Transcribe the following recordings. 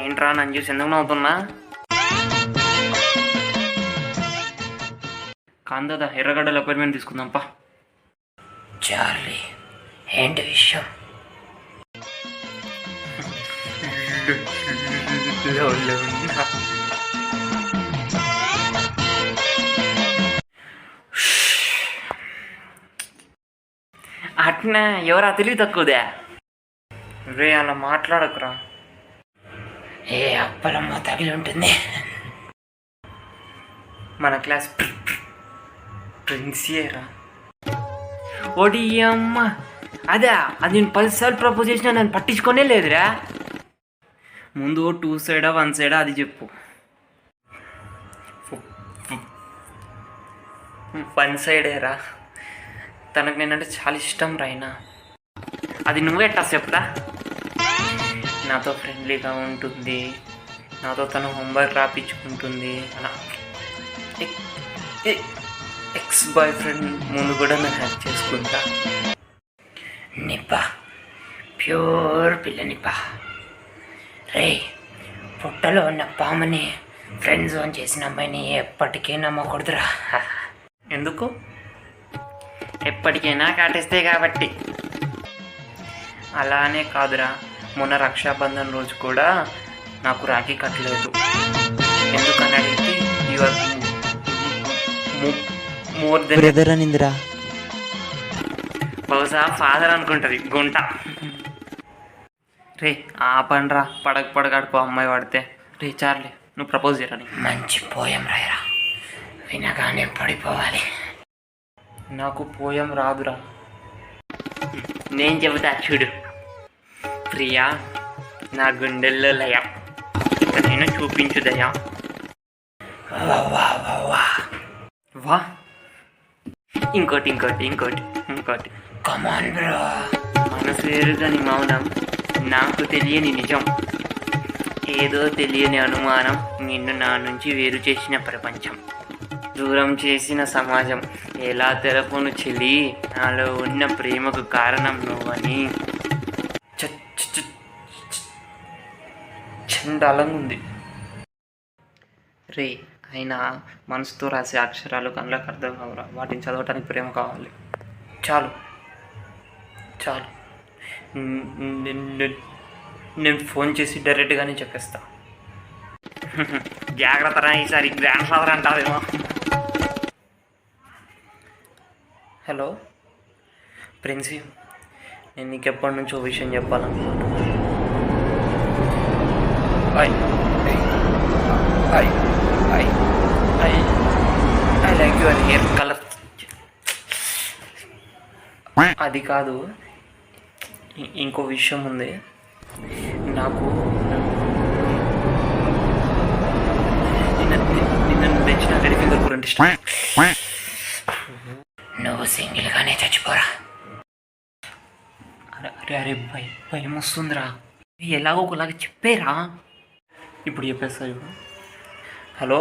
ఏంట్రా నన్ను చూసి ఎందుకు నవ్వుతున్నా? కాందా ఎర్రగడ్డల అపాయింట్మెంట్ తీసుకుందాంపా. చార్లీ, ఏంటి విషయం? అట్నా ఎవరా తెలివి తక్కువదే? రే అలా మాట్లాడకురా. ఏ అప్పలమ్మ తగిలి ఉంటుంది. మన క్లాస్ ప్రిన్సియేరా. ఓడి అమ్మ, అదే అది నేను 10 సార్లు ప్రపోజ్ చేసినా నేను పట్టించుకోనే లేదురా. ముందు 2 సైడా 1 సైడా అది చెప్పు. 1 సైడేరా. తనకు నేనంటే చాలా ఇష్టం రాయినా. అది నువ్వే ఎట్టా చెప్తా? నాతో ఫ్రెండ్లీగా ఉంటుంది, నాతో తను హోంవర్క్ రాపించుకుంటుంది. అలా ఎక్స్ బాయ్ ఫ్రెండ్ ముందు కూడా నేను హ్యాక్ చేసుకుంటా. నిప్పా, ప్యూర్ పిల్ల నిప్పా. రే, పుట్టలో ఉన్న పాముని ఫ్రెండ్ జోన్ చేసిన అమ్మాయిని ఎప్పటికీ నమ్మకూడదురా. ఎందుకు? ఎప్పటికైనా కాటేస్తే కాబట్టి. అలానే కాదురా, మొన్న రక్షాబంధన్ రోజు కూడా నాకు రాఖీ కట్టలేదు. ఎందుకని అడిగితే యువర్ మోర్ దెన్ బ్రదర్ అనిందిరా. బహుశా ఫాదర్ అనుకుంటుంది గుంట. రే ఆపండ్రా, పడగాడుకో అమ్మాయి పడితే. రే చార్లీ, నువ్వు ప్రపోజ్ చేయరా. మంచి పోయం రాయరా, వినగానే పడిపోవాలి. నాకు పోయం రాదురా. నేను చెబుతా చూడు. ప్రియా, నా గుండెల్లో లయ, ఇక నేను చూపించు దయా. వా, ఇంకోటి. కమాన్ బ్రో. మనసు ఎరుగని మౌనం, నాకు తెలియని నిజం, ఏదో తెలియని అనుమానం, నిన్ను నా నుంచి వేరు చేసిన ప్రపంచం, దూరం చేసిన సమాజం, ఎలా తెరపును చెలి, నాలో ఉన్న ప్రేమకు కారణం నువ్వని. చండాలంగా ఉంది రే. అయినా మనసుతో రాసే అక్షరాలు కళ్ళకు అర్థం కావురా. వాటిని చదవటానికి ప్రేమ కావాలి. చాలు. నేను ఫోన్ చేసి డైరెక్ట్గానే చెప్పేస్తా. జాగ్రత్త రా, ఈసారి గ్రాండ్ ఫాదర్ అంటావేమో. హలో ప్రిన్సీ, నేను నీకు ఎప్పటి నుంచో విషయం చెప్పాలనుకుంటున్నాను. I like your hair colour. అది కాదు, ఇంకో విషయం ఉంది. నాకు నిన్న తెచ్చిన రెడ్ ఫింగర్ కూర అంటే ఇష్టం. నువ్వు సింగిల్గానే చచ్చిపోరా. అరే భయం వస్తుందిరా. ఎలాగో ఒకలాగా చెప్పేరా. ఇప్పుడు చెప్పేస్తా. హలో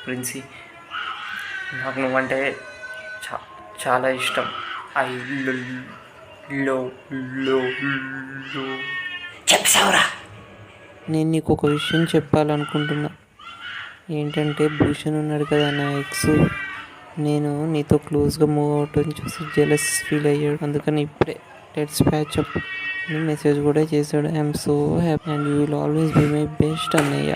ప్రిన్సీ, నాకు నువ్వంటే చాలా ఇష్టం. ఐ చెప్తావురా. నేను నీకు ఒక విషయం చెప్పాలనుకుంటున్నా. ఏంటంటే భూషణ్ ఉన్నాడు కదా నా ఎక్స్, నేను నీతో క్లోజ్గా మూవ్ అవటం చూసి జెలస్ ఫీల్ అయ్యాడు. అందుకని ఇప్పుడే లెట్స్ ప్యాచ్ అప్ అని మెసేజ్ కూడా చేశాడు. I'm so happy and you will always be my best అన్నయ్య.